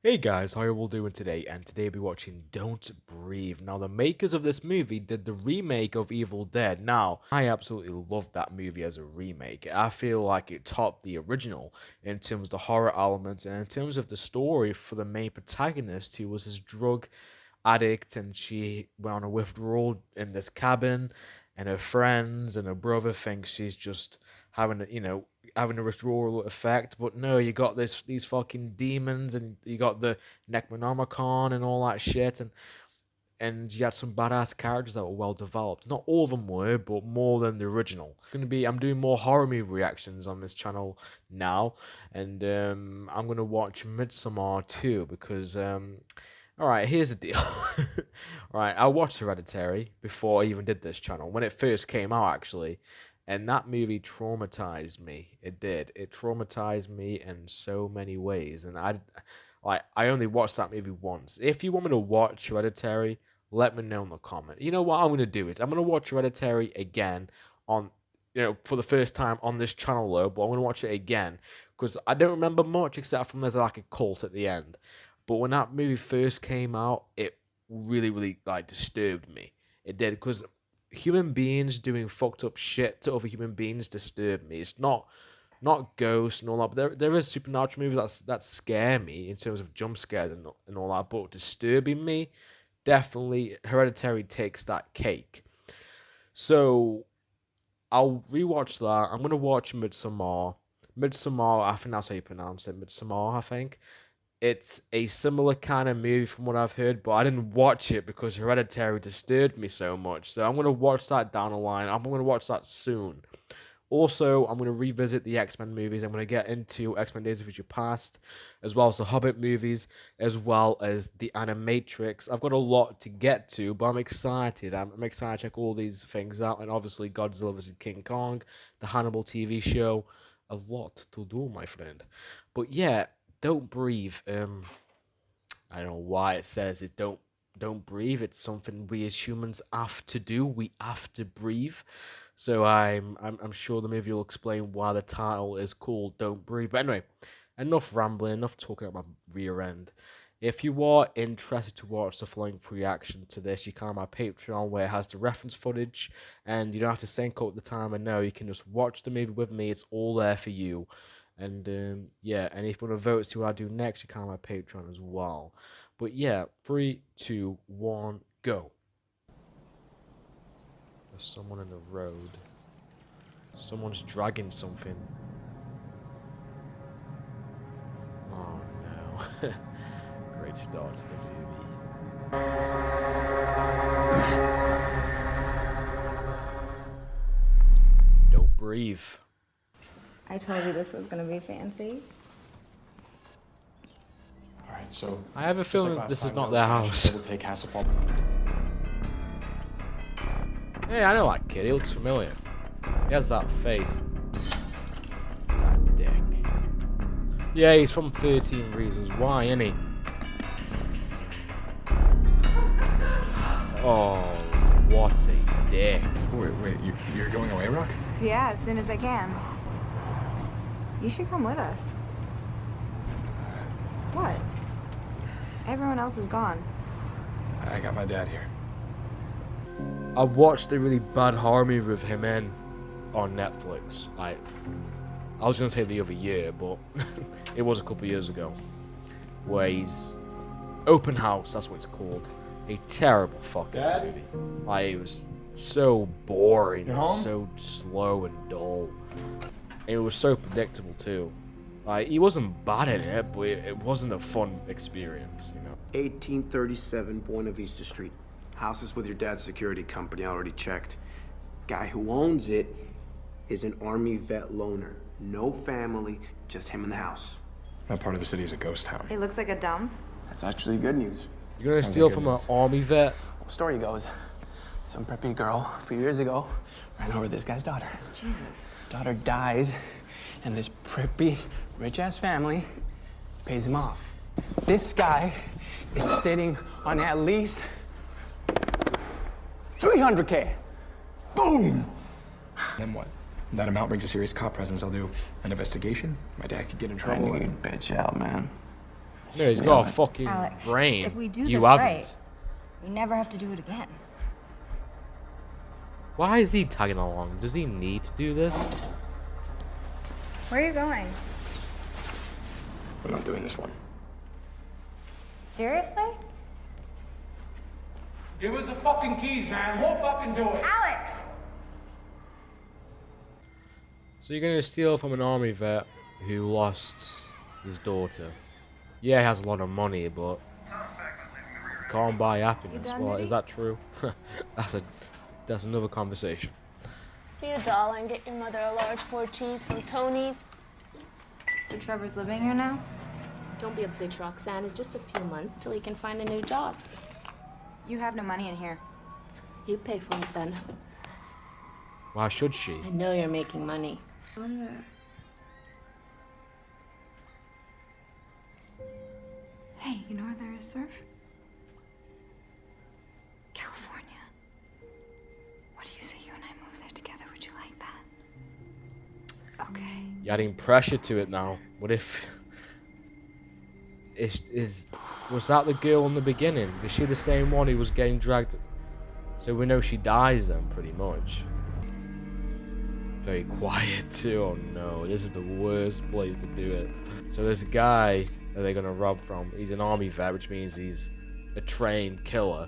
Hey guys, how are you all doing today? And today we'll be watching Don't Breathe. Now, the makers of this movie did the remake of Evil Dead. Now, I absolutely love that movie as a remake. I feel like it topped the original in terms of the horror elements and in terms of the story for the main protagonist, who was this drug addict, and she went on a withdrawal in this cabin, and her friends and her brother think she's just having having a withdrawal effect. But no, you got these fucking demons, and you got the Necronomicon and all that shit, and you had some badass characters that were well developed. Not all of them were, but more than the original. I'm doing more horror movie reactions on this channel now, and I'm gonna watch Midsommar too because all right, here's the deal. All right, I watched Hereditary before I even did this channel when it first came out, actually, and that movie traumatized me. It did. It traumatized me in so many ways, and I only watched that movie once. If you want me to watch Hereditary, let me know in the comment. You know what I'm gonna do? I'm gonna watch Hereditary again on, for the first time on this channel though. But I'm gonna watch it again because I don't remember much except from there's like a cult at the end. But when that movie first came out, it really like disturbed me. It did, because human beings doing fucked up shit to other human beings disturb me. It's not ghosts and all that, but there is supernatural movies that scare me in terms of jump scares and all that. But disturbing me, definitely Hereditary takes that cake. So I'll rewatch that. I'm gonna watch Midsommar. Midsommar, I think that's how you pronounce it. Midsommar, I think. It's a similar kind of movie from what I've heard, but I didn't watch it because Hereditary disturbed me so much. So I'm going to watch that down the line. I'm going to watch that soon. Also, I'm going to revisit the X-Men movies. I'm going to get into X-Men Days of Future Past, as well as the Hobbit movies, as well as the Animatrix. I've got a lot to get to, but I'm excited. I'm excited to check all these things out. And obviously, Godzilla vs. King Kong, the Hannibal TV show. A lot to do, my friend. But yeah, Don't Breathe. I don't know why it says it. Don't breathe. It's something we as humans have to do. We have to breathe. So I'm sure the movie will explain why the title is called Don't Breathe. But anyway, enough rambling. Enough talking about my rear end. If you are interested to watch the following reaction to this, you can on my Patreon, where it has the reference footage, and you don't have to sync up the time. I know you can just watch the movie with me. It's all there for you. And yeah, and if you want to vote, see what I do next, you can on my Patreon as well. But yeah, 3, 2, 1, go. There's someone in the road. Someone's dragging something. Oh no. Great start to the movie. Don't breathe. I told you this was gonna be fancy. All right, so I have a feeling like this is time, not though, their I should house. be able to take Hasselhoff. Hey, I know that kid. He looks familiar. He has that face. That dick. Yeah, he's from 13 Reasons Why, isn't he? Oh, what a dick. Wait, you're going away, Rock? Yeah, as soon as I can. You should come with us. What? Everyone else is gone. I got my dad here. I watched a really bad horror movie with him in on Netflix. I was gonna say the other year, but it was a couple of years ago. Where he's Open House, that's what it's called. A terrible fucking movie. Like, it was so boring, so slow and dull. It was so predictable too. Like, he wasn't bad in it, but it wasn't a fun experience, you know. 1837 Buena Vista Street. House is with your dad's security company. I already checked. Guy who owns it is an Army vet loner. No family, just him in the house. That part of the city is a ghost town. It looks like a dump. That's actually good news. You're gonna steal from an army vet? Well, story goes, some preppy girl a few years ago ran over this guy's daughter. Jesus. Daughter dies, and this preppy, rich-ass family pays him off. This guy is sitting on at least $300K. Boom! Then what? That amount brings a serious cop presence. I'll do an investigation. My dad could get in trouble. You'd bitch out, man. No, he's got a fucking Alex, brain. if we do You this haven't. right, we never have to do it again. Why is he tagging along? Does he need to do this? Where are you going? We're not doing this one. Seriously? Give us the fucking keys, man. We'll fucking do it. Alex! So you're gonna steal from an army vet who lost his daughter. Yeah, he has a lot of money, but he can't buy happiness. done, Well, Diddy? is that true? That's another conversation. Be a doll and get your mother a large 4 cheese from Tony's. So Trevor's living here now? Don't be a bitch, Roxanne. It's just a few months till he can find a new job. You have no money in here. You pay for it then. Why should she? I know you're making money. Hey, you know where there is surf? California. What do you say you and I move there together? Would you like that? Okay. You're adding pressure to it now. What if... Was that the girl in the beginning? Is she the same one who was getting dragged? So we know she dies then, pretty much. Very quiet too. Oh no, this is the worst place to do it. So this guy that they're gonna rob from, he's an army vet, which means he's a trained killer,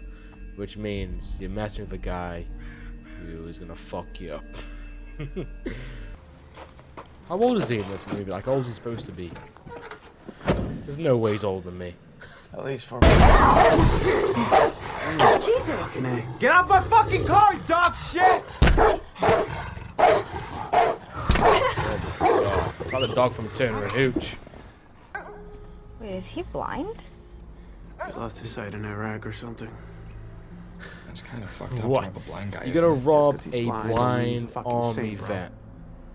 which means you're messing with a guy who is gonna fuck you up. How old is he in this movie? Like, how old is he supposed to be? There's no way he's older than me. At least for me. Jesus! Get out my fucking car, you dog shit! God, it's like the dog from Turner and Hooch. Wait, is he blind? He's lost his sight in Iraq or something. That's kind of fucked up What? to have a blind guy. You're gonna isn't it? rob 'cause he's a blind, I mean, he's a blind fucking army saint, bro. vet.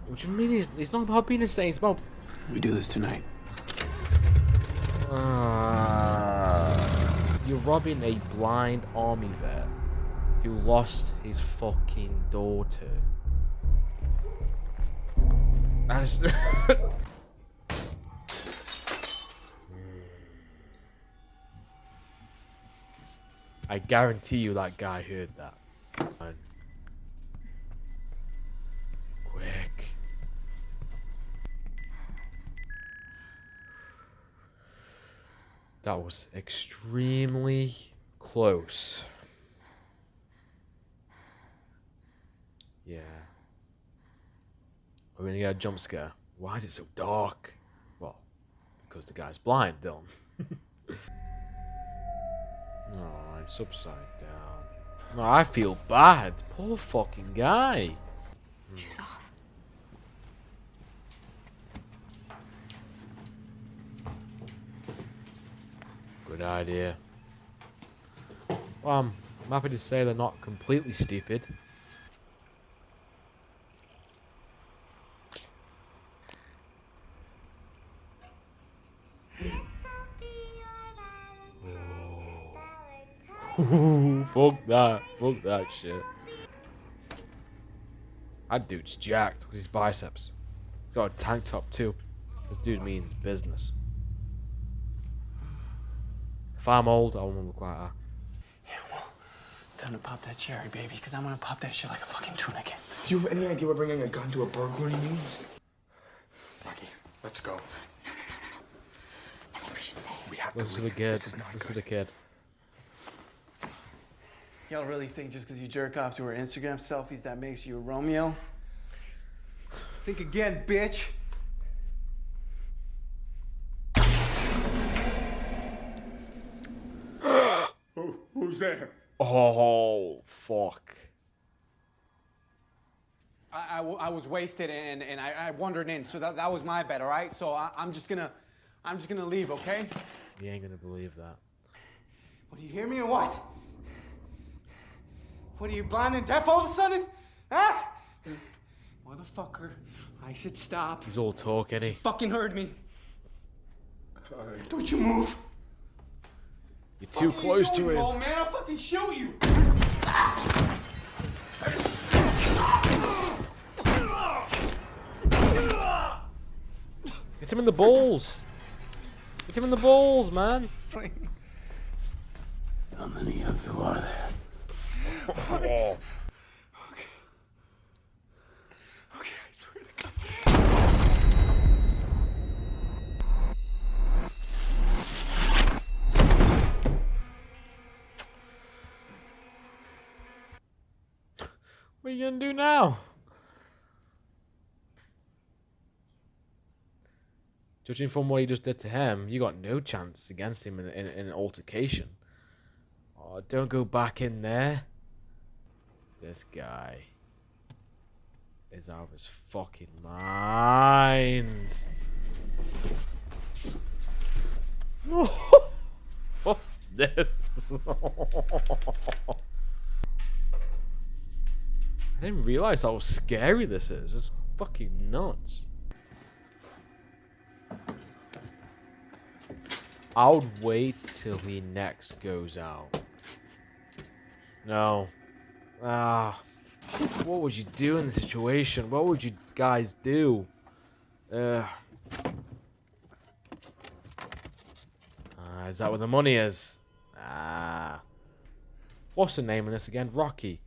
What do you mean it's not about being a saint, it's about... We do this tonight. You're robbing a blind army vet who lost his fucking daughter. That's... I guarantee you that guy heard that. Man. Quick. That was extremely close. Yeah. We're gonna get a jump scare. Why is it so dark? Well, because the guy's blind, Dylan. Oh, it's upside down. No, I feel bad. Poor fucking guy. Shoes off. Good idea. Well, I'm happy to say they're not completely stupid. Oh. Fuck that shit. That dude's jacked with his biceps. He's got a tank top too. This dude means business. If I'm old, I won't look like that. Yeah, well, it's time to pop that cherry, baby, because I'm gonna pop that shit like a fucking tuna can. Do you have any idea what bringing a gun to a burglary means? Rocky, let's go. I think we should stay. We have This to is the leave. kid. This is not This is good. the kid. Y'all really think just because you jerk off to her Instagram selfies that makes you a Romeo? Think again, bitch. Who's there? Oh, fuck. I was wasted and I wandered in, so that was my bad, all right? So I'm just gonna leave, okay? You ain't gonna believe that. What, do you hear me or what? What, are you blind and deaf all of a sudden? Huh? Motherfucker, I should stop. He's all talk, ain't he? Fucking heard me. Don't you move. You're too close to him. Oh man, I'll fucking shoot you. Hit him in the balls. Hit him in the balls, man. How many of you are there? Oh. Okay, I swear to God. What are you gonna do now? Judging from what he just did to him, you got no chance against him in an altercation. Oh, don't go back in there. This guy is out of his fucking mind. Fuck this. I didn't realize how scary this is. It's fucking nuts. I would wait till he next goes out. No. What would you do in the situation? What would you guys do? Is that where the money is? What's the name of this again? Rocky.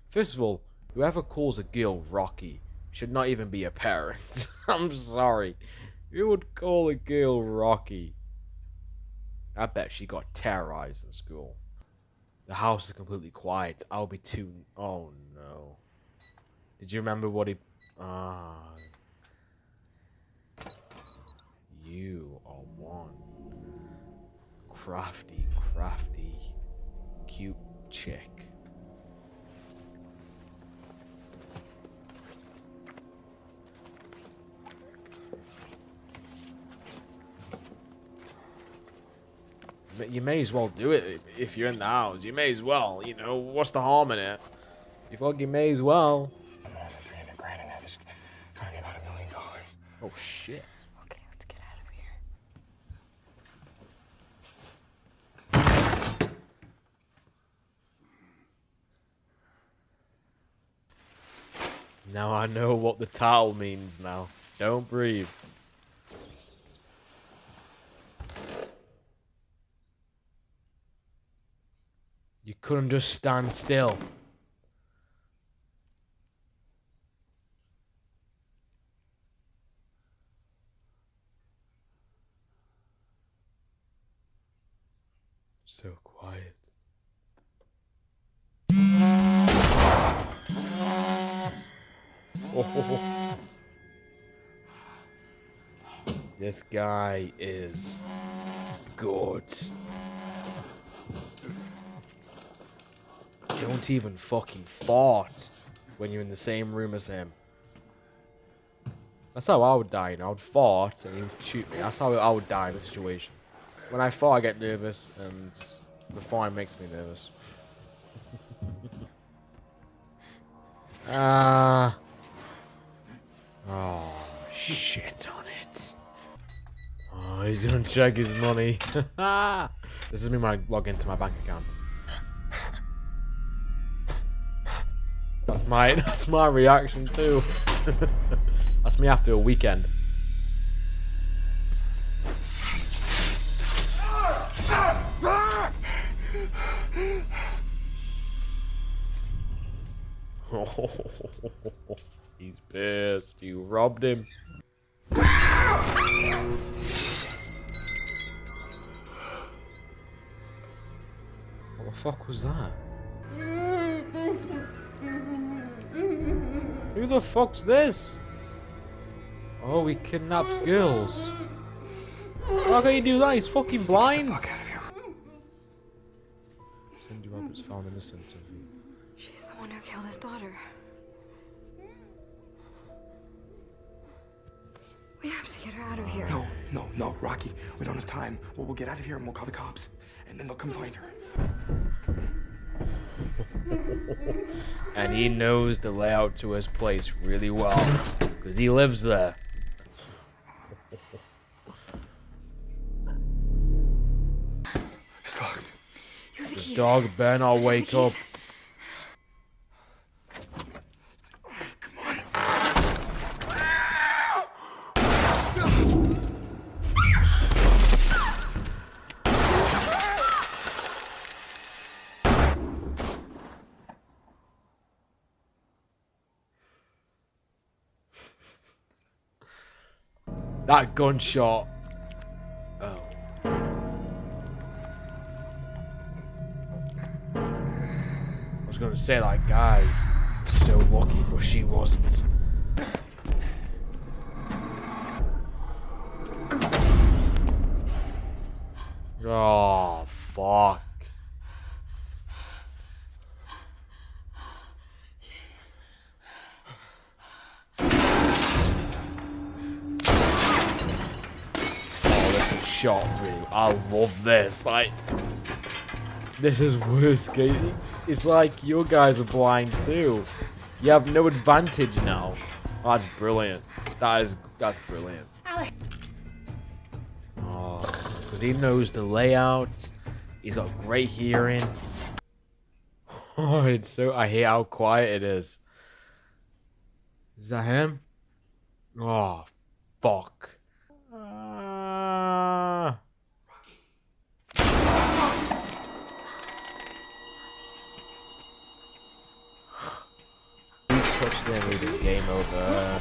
First of all, whoever calls a girl Rocky should not even be a parent. I'm sorry. Who would call a girl Rocky? I bet she got terrorized in school. The house is completely quiet. I'll be too... Oh, no. Did you remember what he... You are one crafty, cute chick. You may as well do it if you're in the house. You may as well, you know, what's the harm in it? You fucking may as well. I'm gonna have 300 grand in there. There's gotta be about $1 million. Oh shit. Okay, let's get out of here. Now I know what the title means now. Don't breathe. You couldn't just stand still. So quiet. Oh. This guy is good. Don't even fucking fart when you're in the same room as him. That's how I would die, you know. I would fart and he would shoot me. That's how I would die in the situation. When I fart, I get nervous, and the farting makes me nervous. Oh, shit on it. Oh, he's gonna check his money. This is me when I log into my bank account. That's my reaction too. That's me after a weekend. He's pissed. You robbed him. What the fuck was that? Who the fuck's this? Oh, he kidnaps girls. How can you do that? He's fucking blind. Fuck out of here. Cindy Roberts found innocent of you. She's the one who killed his daughter. We have to get her out of here. No, Rocky. We don't have time. We'll get out of here and we'll call the cops. And then they'll come find her. And he knows the layout to his place really well. Because he lives there. It's locked. Use the keys. Dog better not wake up. That gunshot. Oh. I was gonna say that guy was so lucky, but she wasn't. Oh, fuck. Oh, this is shot real. I love this. Like, this is worse game. It's like your guys are blind too. You have no advantage now. Oh, that's brilliant. That's brilliant. Oh, because he knows the layout. He's got great hearing. Oh, it's so. I hate how quiet it is. Is that him? Oh, fuck. You touched him, it'd be game over.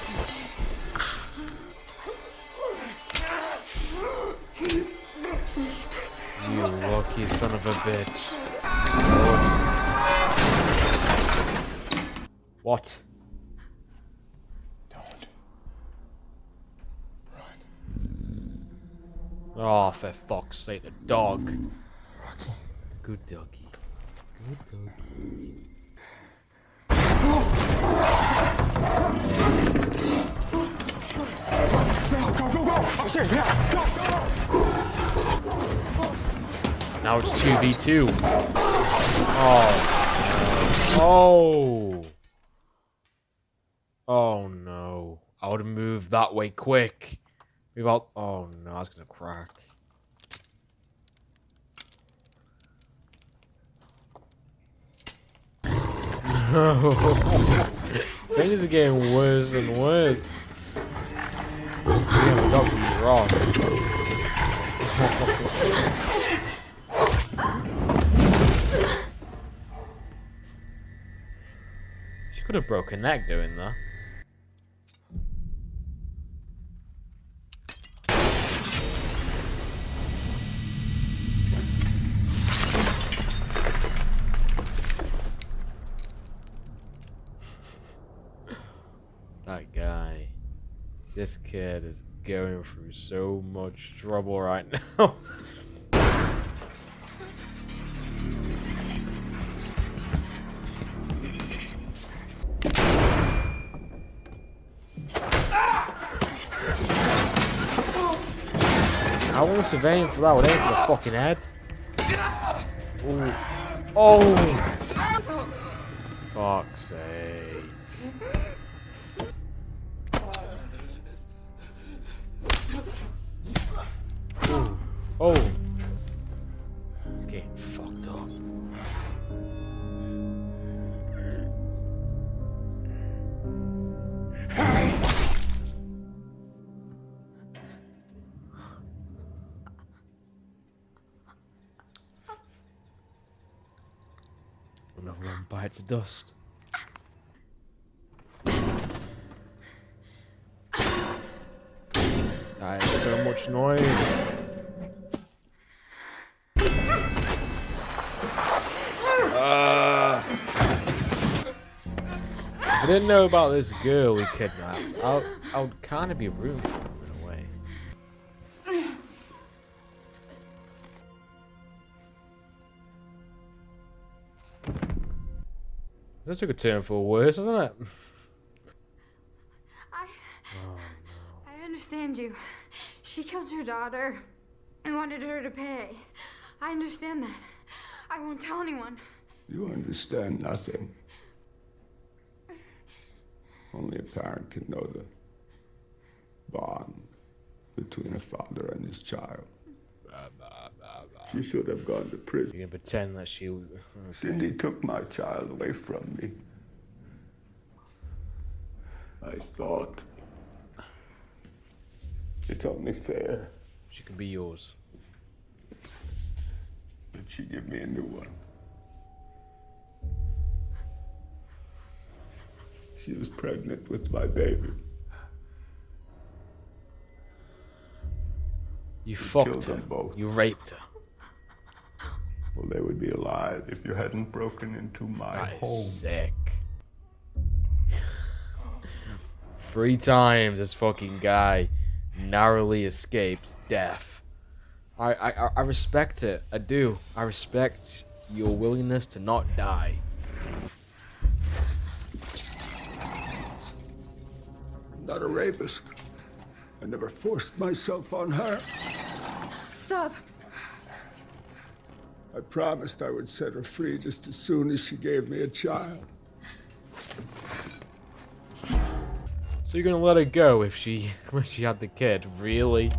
You lucky son of a bitch. What? Don't run. Oh, for fuck's sake, the dog. Rocky. Good doggy. Good doggy. No, go, go, go! Upstairs, now! Go, go! Now it's 2v2. Oh. Oh. Oh no. I would have moved that way quick. Without. Oh no, I was gonna crack. No. Things are getting worse and worse. We have a dog to eat Ross. She could have broken her neck doing that. That guy. This kid is going through so much trouble right now. I wasn't surveying for that, I would aim for the fucking head. Ooh. Oh! Fuck's sake. Ooh. Oh! He's getting fucked up. Another one bites the dust. That is so much noise. If I didn't know about this girl we kidnapped, I would kind of be rooting for him in a way. This took a turn for worse, isn't it? I understand you. She killed your daughter. I wanted her to pay. I understand that. I won't tell anyone. You understand nothing. Only a parent can know the bond between a father and his child. She should have gone to prison. You can pretend that she... Okay. Cindy took my child away from me. I thought it's only fair She can be yours. that she give me a new one. She was pregnant with my baby. You killed fucked her. them both. You raped her. Well, they would be alive if you hadn't broken into my That home. is sick. 3 times this fucking guy narrowly escapes death. I respect it. I do. I respect your willingness to not die. I'm not a rapist. I never forced myself on her. Stop. I promised I would set her free just as soon as she gave me a child. So you're gonna let her go if when she had the kid? Really?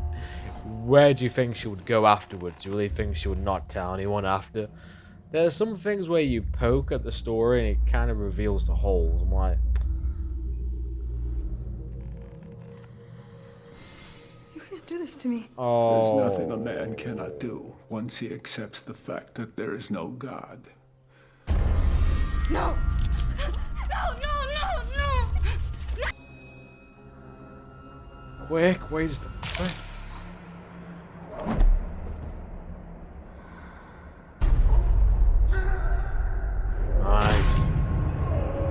Where do you think she would go afterwards? Do you really think she would not tell anyone after? There are some things where you poke at the story and it kind of reveals the holes. I'm like, You can't do this to me. oh. There's nothing a man cannot do once he accepts the fact that there is no God. No! No! Quick, waste. Quick. Nice.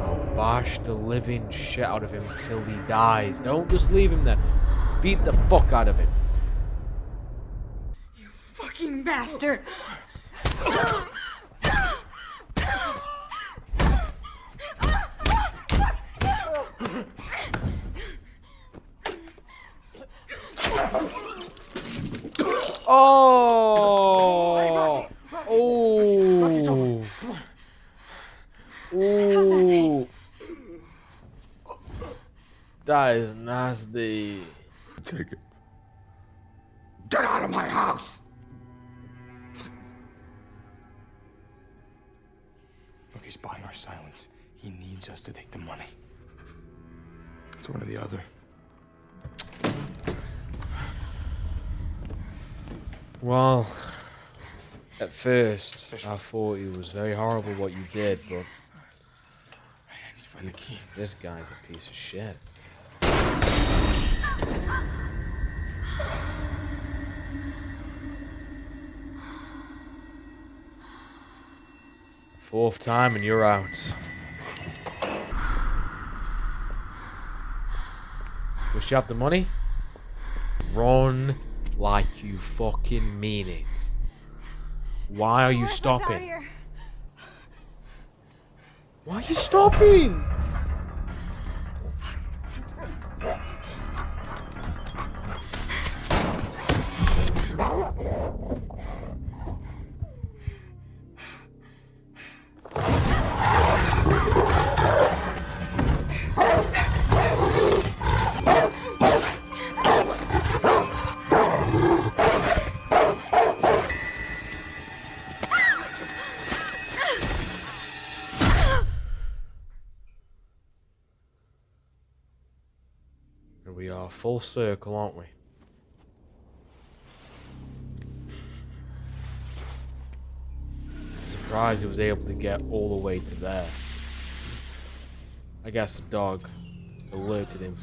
I'll bash the living shit out of him till he dies. Don't just leave him there. Beat the fuck out of him. You fucking bastard! Oh! Oh! Oh! That is nasty. Take it. Get out of my house! Look, he's buying our silence. He needs us to take the money. It's one or the other. Well, at first, I thought it was very horrible what you did, but I need to find the key. this guy's a piece of shit. Fourth time and you're out. Does she have the money? Run like you fucking mean it. Why are you stopping? Why are you stopping? And we are full circle, aren't we? I'm surprised he was able to get all the way to there. I guess the dog alerted him.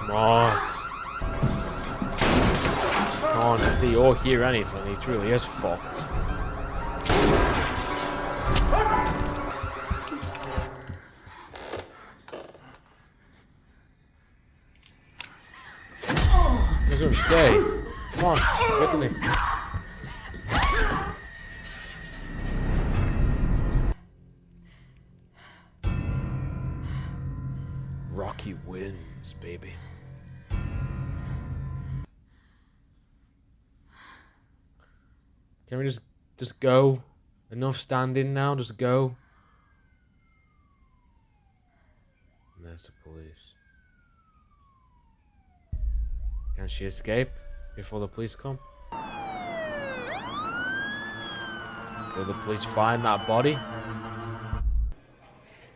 Smart. Can't see or hear anything. He truly is fucked. That's what I'm saying. Come on, get to him. Rocky wins, baby. Can we just go? Enough standing now, just go. And there's the police. Can she escape before the police come? Will the police find that body?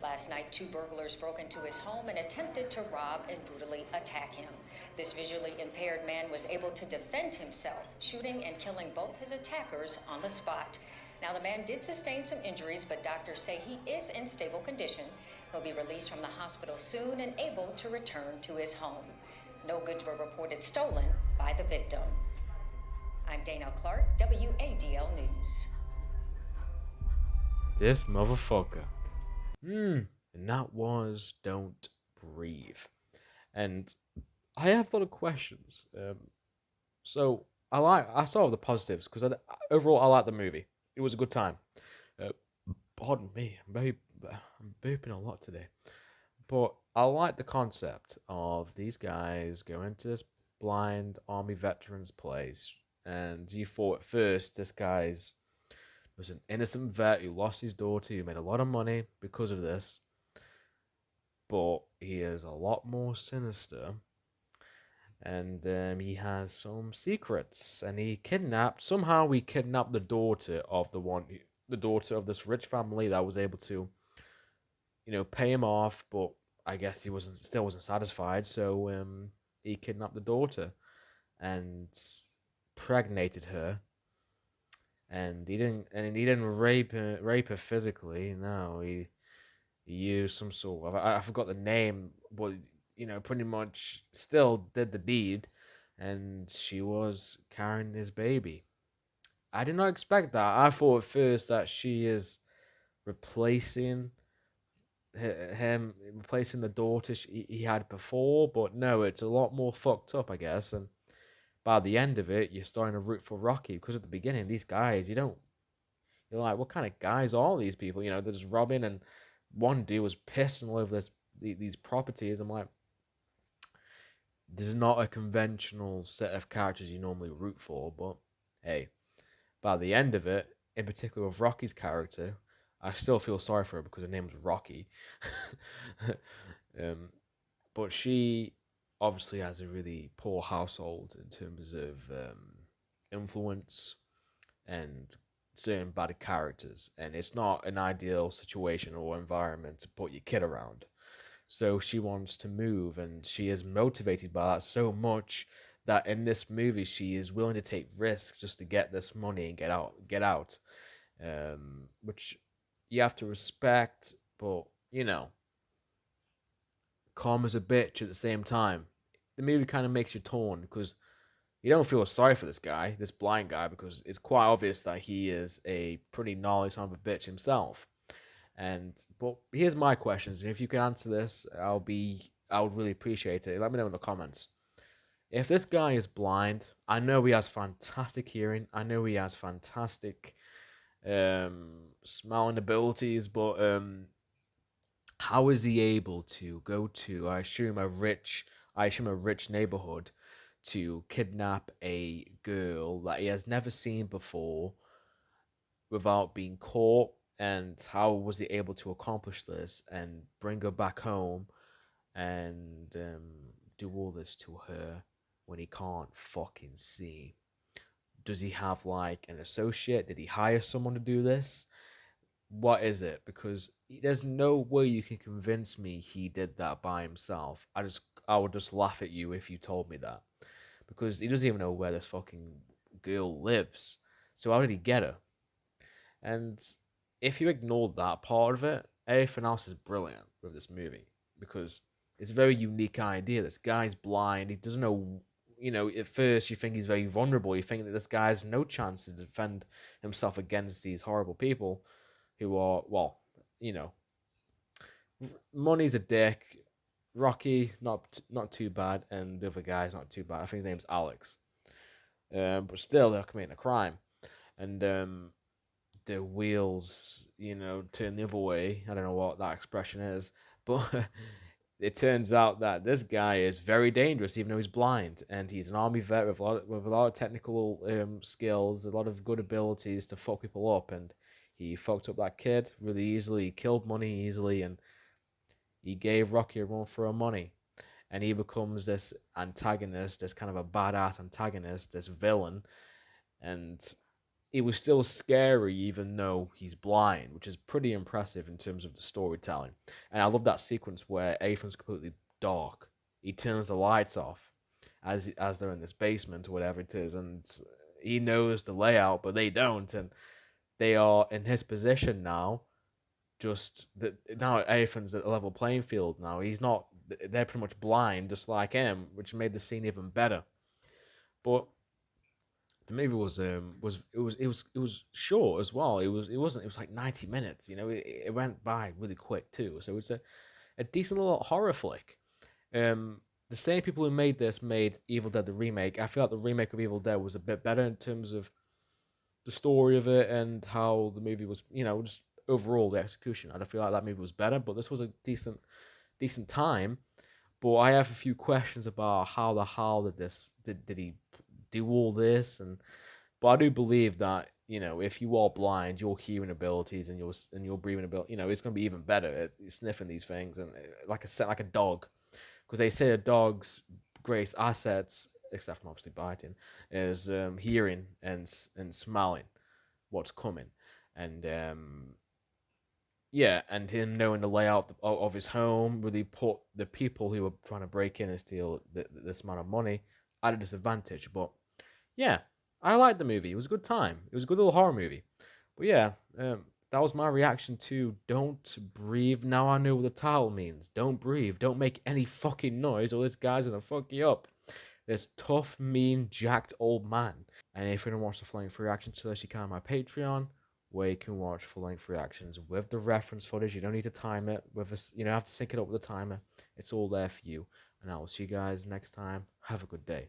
Last night, 2 burglars broke into his home and attempted to rob and brutally attack him. This visually impaired man was able to defend himself, shooting and killing both his attackers on the spot. Now, the man did sustain some injuries, but doctors say he is in stable condition. He'll be released from the hospital soon and able to return to his home. No goods were reported stolen by the victim. I'm Dana Clark, WADL News. This motherfucker. And that was Don't Breathe. And I have a lot of questions. So I saw all the positives because overall I like the movie. It was a good time. Pardon me, I'm burping a lot today. But I like the concept of these guys going to this blind army veterans place, and you thought at first this guy's was an innocent vet who lost his daughter, who made a lot of money because of this, but he is a lot more sinister, and he has some secrets, and he kidnapped the daughter of the daughter of this rich family that was able to, pay him off, but I guess he still wasn't satisfied, so he kidnapped the daughter and pregnated her, and he didn't rape her physically. No, he used some sort of, I forgot the name, but pretty much still did the deed, and she was carrying his baby. I did not expect that. I thought at first that she is replacing him, replacing the daughter he had before, but no, it's a lot more fucked up, I guess. And by the end of it, you're starting to root for Rocky, because at the beginning, these guys, you're like, what kind of guys are these people? They're just robbing, and one dude was pissing all over these properties. I'm like, this is not a conventional set of characters you normally root for, but hey, by the end of it, in particular with Rocky's character, I still feel sorry for her because her name was Rocky. But she obviously has a really poor household in terms of influence and certain bad characters, and it's not an ideal situation or environment to put your kid around. So she wants to move, and she is motivated by that so much that in this movie she is willing to take risks just to get this money and get out, which you have to respect, but calm as a bitch at the same time. The movie kind of makes you torn because you don't feel sorry for this blind guy, because it's quite obvious that he is a pretty gnarly son of a bitch himself. But here's my questions, and if you can answer this, I would really appreciate it. Let me know in the comments. If this guy is blind, I know he has fantastic hearing. I know he has fantastic smelling abilities, but how is he able to go to, I assume a rich neighborhood to kidnap a girl that he has never seen before without being caught? And how was he able to accomplish this and bring her back home and do all this to her when he can't fucking see? Does he have like an associate? Did he hire someone to do this? What is it? Because there's no way you can convince me he did that by himself. I would just laugh at you if you told me that, because he doesn't even know where this fucking girl lives. So how did he get her? And if you ignore that part of it, everything else is brilliant with this movie, because it's a very unique idea. This guy's blind. He doesn't know. At first you think he's very vulnerable. You think that this guy has no chance to defend himself against these horrible people who are, well, money's a dick. Rocky, not too bad, and the other guy's not too bad. I think his name's Alex. But still, they're committing a crime, and the wheels, turn the other way. I don't know what that expression is, but it turns out that this guy is very dangerous, even though he's blind, and he's an army vet with a lot of technical skills, a lot of good abilities to fuck people up, and he fucked up that kid really easily. He killed money easily, and he gave Rocky a run for her money. And he becomes this antagonist, this kind of a badass antagonist, this villain. And it was still scary even though he's blind, which is pretty impressive in terms of the storytelling. And I love that sequence where everything's completely dark. He turns the lights off as they're in this basement or whatever it is, and he knows the layout, but they don't. And they are in his position now. Just that now everything's at a level playing field now. He's not. They're pretty much blind, just like him, which made the scene even better. But the movie was short as well. It was like 90 minutes. You know, it went by really quick too. So it's a decent little horror flick. The same people who made this made Evil Dead the remake. I feel like the remake of Evil Dead was a bit better in terms of the story of it and how the movie was, you know, just overall the execution. I feel like that movie was better, but this was a decent time. But I have a few questions about how did he do all this, and but I do believe that, you know, if you are blind, your hearing abilities and your breathing ability, you know, it's gonna be even better at sniffing these things, and like a dog, because they say a dog's greatest assets, except from obviously biting, is hearing and smelling what's coming, and yeah, and him knowing the layout of his home really put the people who were trying to break in and steal this amount of money at a disadvantage. But yeah, I liked the movie. It was a good time. It was a good little horror movie. But yeah, that was my reaction to Don't Breathe. Now I know what the title means. Don't breathe. Don't make any fucking noise or this guy's gonna fuck you up. This tough, mean, jacked old man. And if you want to watch the full-length reaction to this, you can on my Patreon, where you can watch full-length reactions with the reference footage. You don't need to time it with us. You don't have to sync it up with the timer. It's all there for you. And I will see you guys next time. Have a good day.